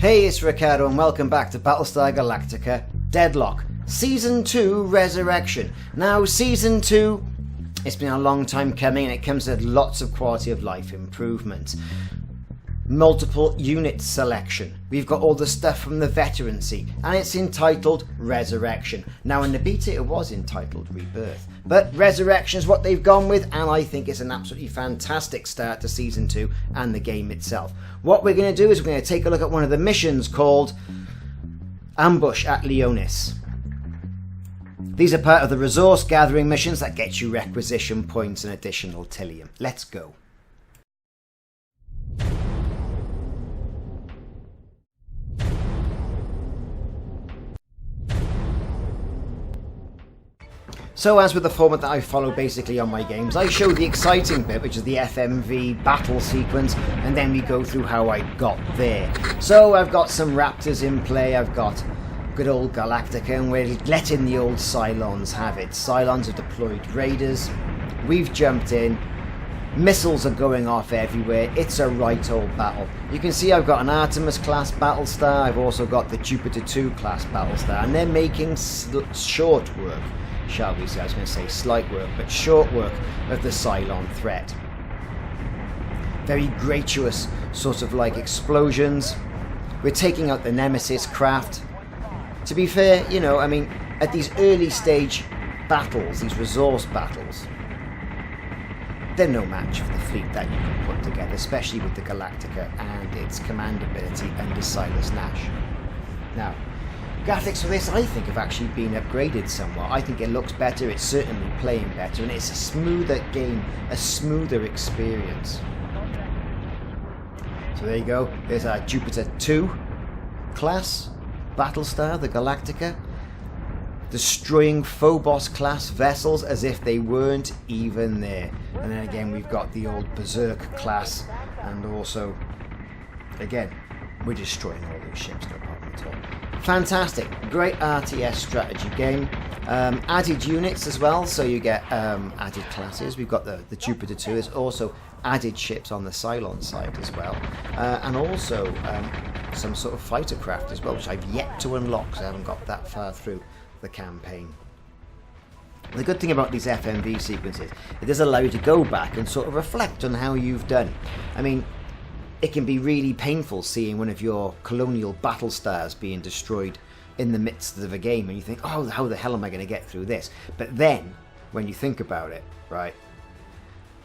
Hey, it's Ricardo and welcome back to Battlestar Galactica Deadlock, Season 2 Resurrection. Now, Season 2, it's been a long time coming and it comes with lots of quality of life improvements. Multiple unit selection. We've got all the stuff from the veterancy and it's entitled Resurrection. Now in the beta it was entitled Rebirth, but Resurrection is what they've gone with and I think it's an absolutely fantastic start to Season 2 and the game itself. What we're going to do is we're going to take a look at one of the missions called Ambush at Leonis. These are part of the resource gathering missions that get you requisition points and additional Tilium. Let's go. So as with the format that I follow basically on my games, I show the exciting bit, which is the FMV battle sequence, and then we go through how I got there. So I've got some Raptors in play, I've got good old Galactica, and we're letting the old Cylons have it. Cylons have deployed raiders, we've jumped in, missiles are going off everywhere, it's a right old battle. You can see I've got an Artemis class Battlestar, I've also got the Jupiter MK II class Battlestar, and they're making short work. Shall we say, I was going to say slight work, but short work of the Cylon threat. Very gratuitous sort of like explosions. We're taking out the Nemesis craft. To be fair, you know, I mean, at these early stage battles, these resource battles, they're no match for the fleet that you can put together, especially with the Galactica and its command ability under Silas Nash. Now, graphics for this, I think, have actually been upgraded somewhat. I think it looks better, it's certainly playing better, and it's a smoother game, a smoother experience. So there you go, there's our Jupiter MK II class Battlestar, the Galactica, destroying Phobos class vessels as if they weren't even there. And then again we've got the old Berserk class, and also, again, we're destroying all those ships, no problem at all. Fantastic, great RTS strategy game. Added units as well, so you get added classes. We've got the Jupiter MK II. There's also added ships on the Cylon side as well, and also some sort of fighter craft as well, which I've yet to unlock because I haven't got that far through the campaign. The good thing about these FMV sequences, it does allow you to go back and sort of reflect on how you've done. I mean, it can be really painful seeing one of your colonial battle stars being destroyed in the midst of a game and you think, oh, how the hell am I going to get through this? But then, when you think about it, right,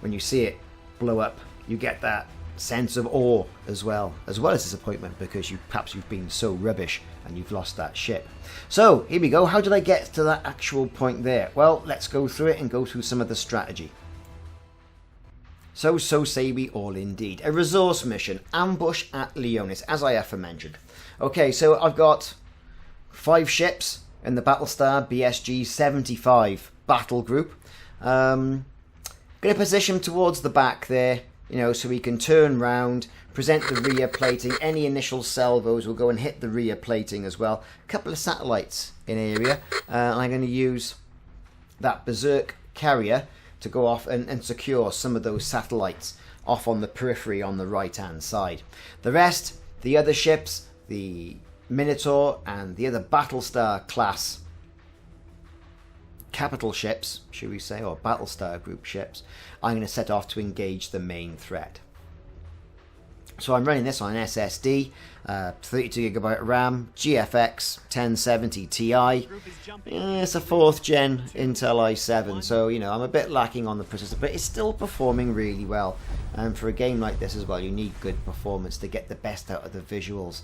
when you see it blow up, you get that sense of awe as well as disappointment because perhaps you've been so rubbish and you've lost that ship. So, here we go. How did I get to that actual point there? Well, let's go through it and go through some of the strategy. So say we all indeed. A resource mission, Ambush at Leonis, as I aforementioned. Okay, so I've got 5 ships in the Battlestar BSG 75 battle group. Going to position towards the back there, you know, so we can turn round, present the rear plating. Any initial salvos will go and hit the rear plating as well. A couple of satellites in area. I'm going to use that Berserk carrier to go off and secure some of those satellites off on the periphery on the right hand side. The rest, the other ships, the Minotaur and the other Battlestar class capital ships, should we say, or Battlestar group ships, I'm going to set off to engage the main threat. So I'm running this on an SSD, 32GB RAM, GFX 1070 Ti. It's a 4th gen Intel i7, so you know I'm a bit lacking on the processor, but it's still performing really well. And for a game like this as well, you need good performance to get the best out of the visuals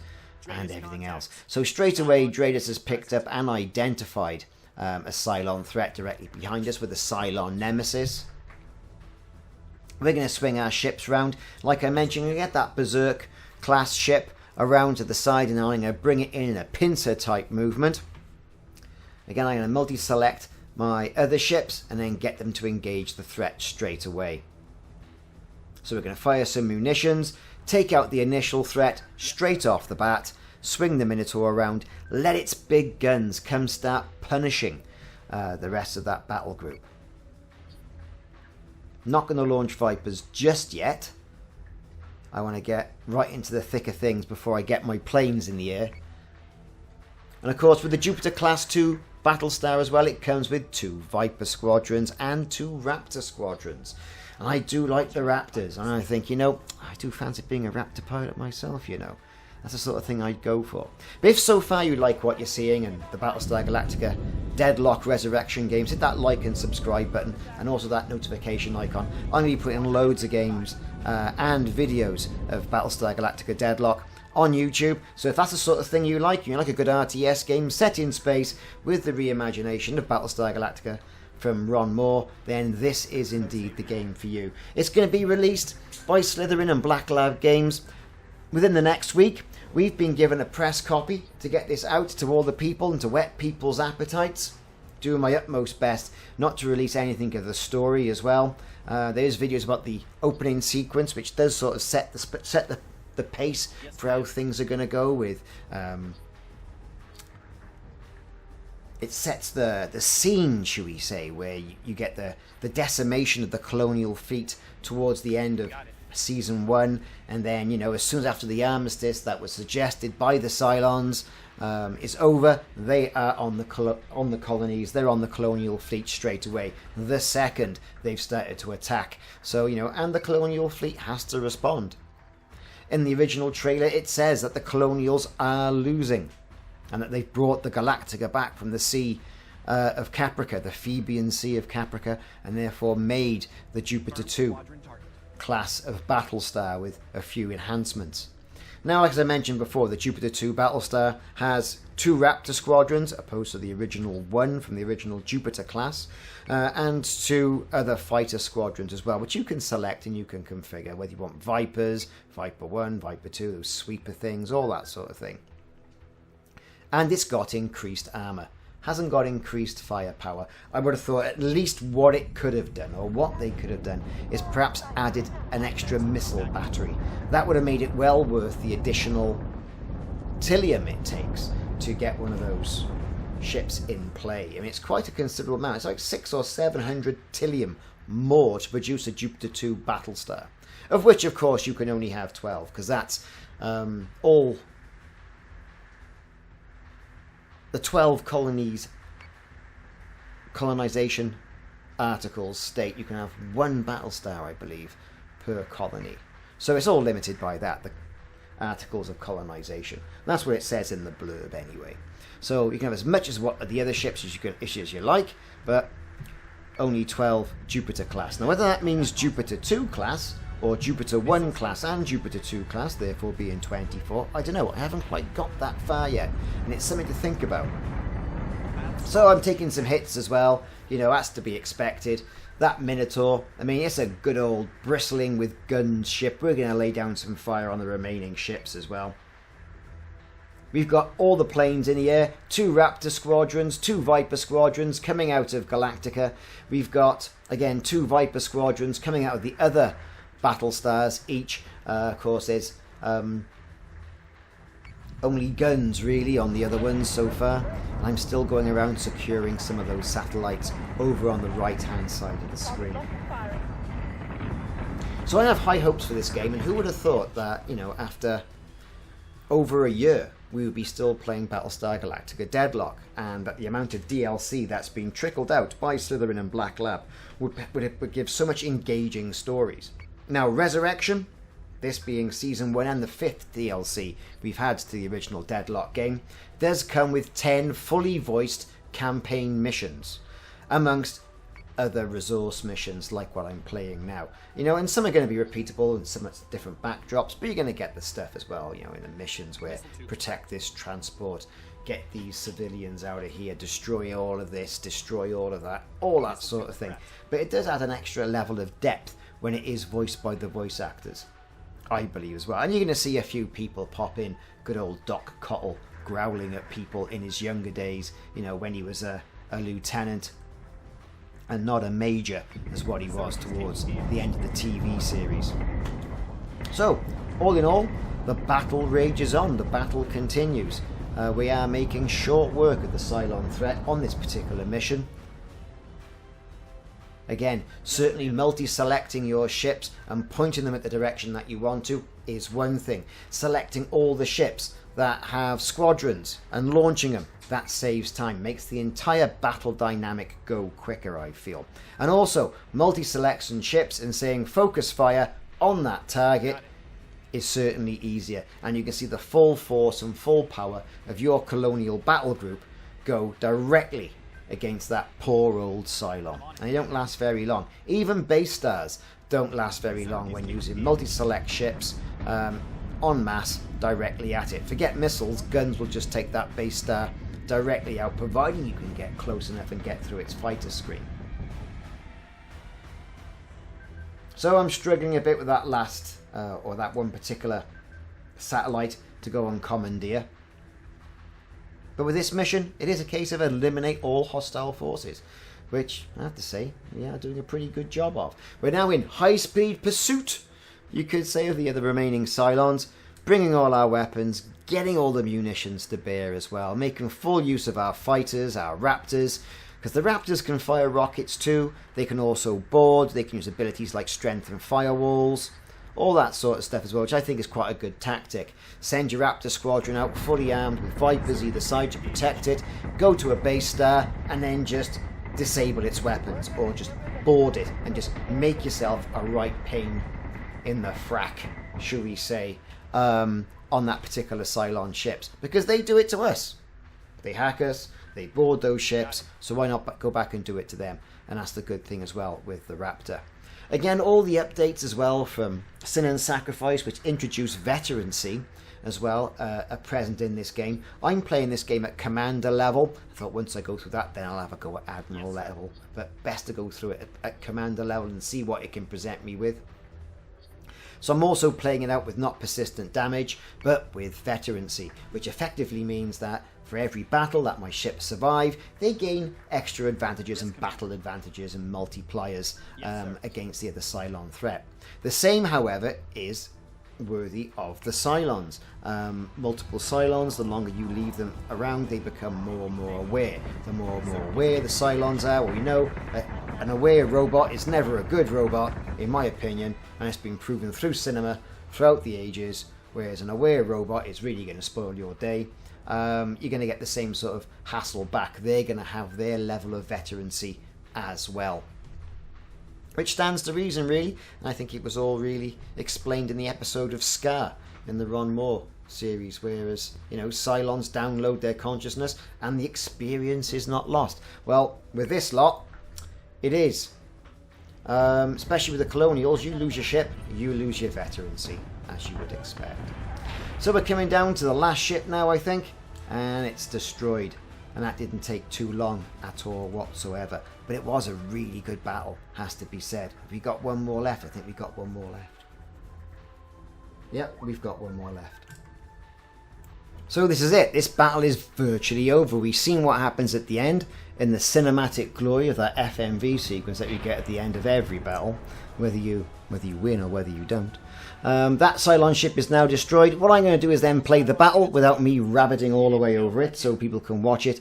and everything else. So straight away, Dradus has picked up and identified a Cylon threat directly behind us with a Cylon Nemesis. We're going to swing our ships round. Like I mentioned, we get that Berserk class ship around to the side and I'm going to bring it in a pincer type movement. Again, I'm going to multi-select my other ships and then get them to engage the threat straight away. So we're going to fire some munitions, take out the initial threat straight off the bat, swing the Minotaur around, let its big guns come start punishing the rest of that battle group. Not going to launch Vipers just yet. I want to get right into the thick of things before I get my planes in the air. And of course, with the Jupiter Class 2 Battlestar as well, it comes with 2 Viper squadrons and 2 Raptor squadrons. And I do like the Raptors, and I think, you know, I do fancy being a Raptor pilot myself, you know. That's the sort of thing I'd go for. But if so far you like what you're seeing and the Battlestar Galactica Deadlock Resurrection games, hit that like and subscribe button and also that notification icon. I'm going to be putting loads of games and videos of Battlestar Galactica Deadlock on YouTube. So if that's the sort of thing you like a good RTS game set in space with the reimagination of Battlestar Galactica from Ron Moore, then this is indeed the game for you. It's going to be released by Slytherin and Black Lab Games within the next week. We've been given a press copy to get this out to all the people and to whet people's appetites. Doing my utmost best not to release anything of the story as well. There's videos about the opening sequence, which does sort of set the pace for how things are going to go with. It sets the scene, shall we say, where you get the decimation of the colonial fleet towards the end of Season 1, and then, you know, as soon as after the armistice that was suggested by the Cylons is over, they are on the colonies, they're on the colonial fleet straight away, the second they've started to attack. So, you know, and the colonial fleet has to respond. In the original trailer, it says that the Colonials are losing, and that they've brought the Galactica back from the Sea of Caprica, the Phoebean Sea of Caprica, and therefore made the Jupiter II class of Battlestar with a few enhancements. Now, as I mentioned before, the Jupiter II Battlestar has 2 Raptor squadrons, opposed to the original 1 from the original Jupiter class, and 2 other fighter squadrons as well, which you can select and you can configure, whether you want Vipers, Viper 1, Viper 2, those sweeper things, all that sort of thing. And it's got increased armour. Hasn't got increased firepower. I would have thought at least what it could have done, or what they could have done, is perhaps added an extra missile battery. That would have made it well worth the additional Tilium it takes to get one of those ships in play. I mean, it's quite a considerable amount. It's like 600 or 700 Tilium more to produce a Jupiter II Battlestar, of which, of course, you can only have 12, because that's all the 12 colonization articles state you can have 1 Battlestar, I believe, per colony. So it's all limited by that, the articles of colonization. That's what it says in the blurb anyway. So you can have as much as what the other ships as you like, but only 12 Jupiter class. Now, whether that means Jupiter 2 class or Jupiter 1 class and Jupiter 2 class, therefore being 24, I don't know. I haven't quite got that far yet, and it's something to think about. So I'm taking some hits as well, you know, that's to be expected. That Minotaur, I mean, it's a good old bristling with guns ship. We're going to lay down some fire on the remaining ships as well. We've got all the planes in the air, 2 Raptor squadrons, 2 Viper squadrons coming out of Galactica. We've got, again, 2 Viper squadrons coming out of the other Battlestars each. Of course, there's only guns really on the other ones so far. I'm still going around securing some of those satellites over on the right hand side of the screen. So I have high hopes for this game, and who would have thought that, you know, after over a year we would be still playing Battlestar Galactica Deadlock, and that the amount of DLC that's been trickled out by Slytherin and Black Lab would give so much engaging stories. Now, Resurrection, this being Season 1 and the 5th DLC we've had to the original Deadlock game, does come with 10 fully voiced campaign missions, amongst other resource missions like what I'm playing now. You know, and some are going to be repeatable and some at different backdrops, but you're going to get the stuff as well, you know, in the missions where protect this transport, get these civilians out of here, destroy all of this, destroy all of that, all that sort of thing. But it does add an extra level of depth when it is voiced by the voice actors, I believe, as well. And you're going to see a few people pop in. Good old Doc Cottle growling at people in his younger days, you know, when he was a lieutenant and not a major as what he was towards the end of the TV series. So, all in all, the battle rages on, the battle continues. We are making short work of the Cylon threat on this particular mission. Again, certainly multi-selecting your ships and pointing them at the direction that you want to is one thing. Selecting all the ships that have squadrons and launching them, that saves time, makes the entire battle dynamic go quicker, I feel. And also, multi-selection ships and saying focus fire on that target is certainly easier. And you can see the full force and full power of your colonial battle group go directly against that poor old Cylon. And they don't last very long. Even base stars don't last very long when using multi-select ships en masse directly at it. Forget missiles, guns will just take that base star directly out, providing you can get close enough and get through its fighter screen. So I'm struggling a bit with that last, or that one particular satellite to go on commandeer. But with this mission, it is a case of eliminate all hostile forces, which I have to say, we are doing a pretty good job of. We're now in high-speed pursuit, you could say, of the other remaining Cylons, bringing all our weapons, getting all the munitions to bear as well, making full use of our fighters, our Raptors, because the Raptors can fire rockets too. They can also board, they can use abilities like strength and firewalls, all that sort of stuff as well, which I think is quite a good tactic. Send your Raptor squadron out fully armed with Vipers either side to protect it, go to a base star, and then just disable its weapons, or just board it, and just make yourself a right pain in the frack, should we say, on that particular Cylon ships. Because they do it to us. They hack us, they board those ships, so why not go back and do it to them? And that's the good thing as well with the Raptor. Again, all the updates as well from Sin and Sacrifice, which introduce veterancy as well, are present in this game. I'm playing this game at Commander level. I thought once I go through that, then I'll have a go at Admiral level. But best to go through it at Commander level and see what it can present me with. So I'm also playing it out with not persistent damage, but with veterancy, which effectively means that for every battle that my ships survive, they gain extra advantages and battle advantages and multipliers against the other Cylon threat. The same, however, is worthy of the Cylons. Multiple Cylons, the longer you leave them around, they become more and more aware. The more and more aware the Cylons are, well, we know that an aware robot is never a good robot, in my opinion, and it's been proven through cinema throughout the ages, whereas an aware robot is really going to spoil your day. You're going to get the same sort of hassle back. They're going to have their level of veterancy as well, which stands to reason, really. And I think it was all really explained in the episode of Scar in the Ron Moore series, whereas, you know, Cylons download their consciousness and the experience is not lost. Well, with this lot, it is. Especially with the Colonials, you lose your ship, you lose your veterancy, as you would expect. So we're coming down to the last ship now, I think, and it's destroyed. And that didn't take too long at all whatsoever. But it was a really good battle, has to be said. Have we got one more left? I think we've got one more left. Yep, we've got one more left. So this is it. This battle is virtually over. We've seen what happens at the end in the cinematic glory of that FMV sequence that you get at the end of every battle, whether you win or whether you don't. That Cylon ship is now destroyed. What I'm going to do is then play the battle without me rabbiting all the way over it, so people can watch it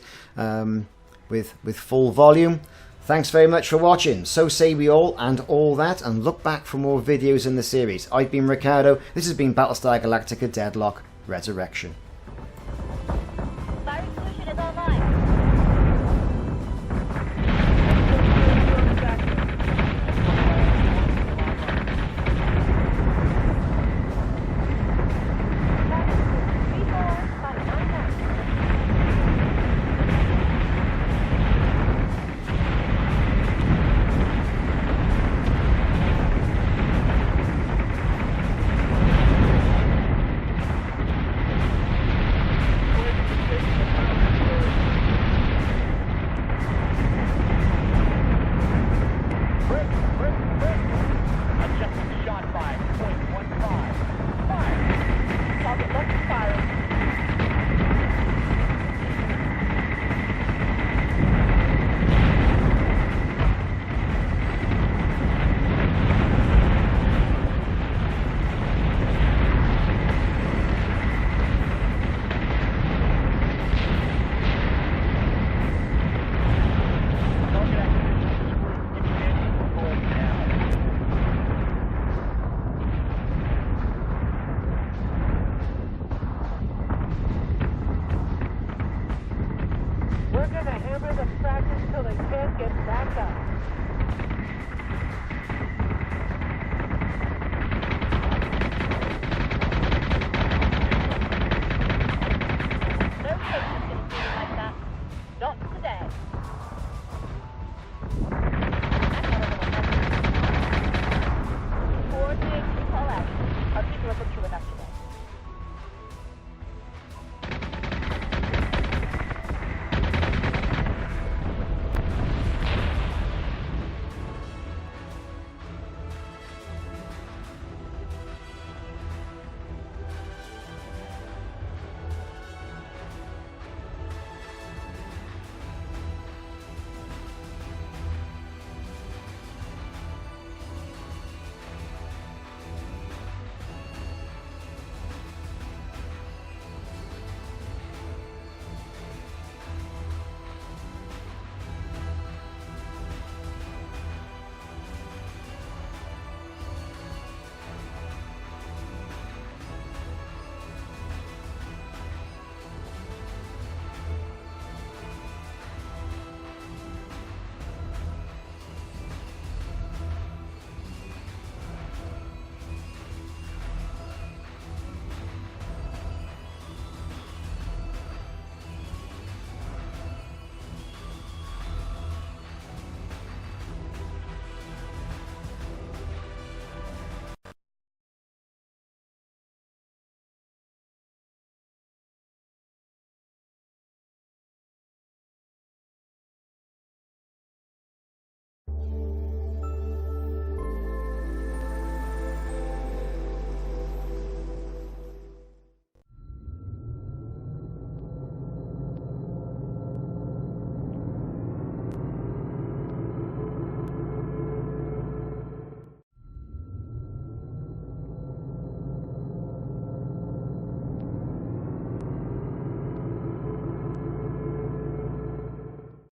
with full volume. Thanks very much for watching. So say we all, and all that, and look back for more videos in the series. I've been Ricardo. This has been Battlestar Galactica Deadlock Resurrection. they can't get back up.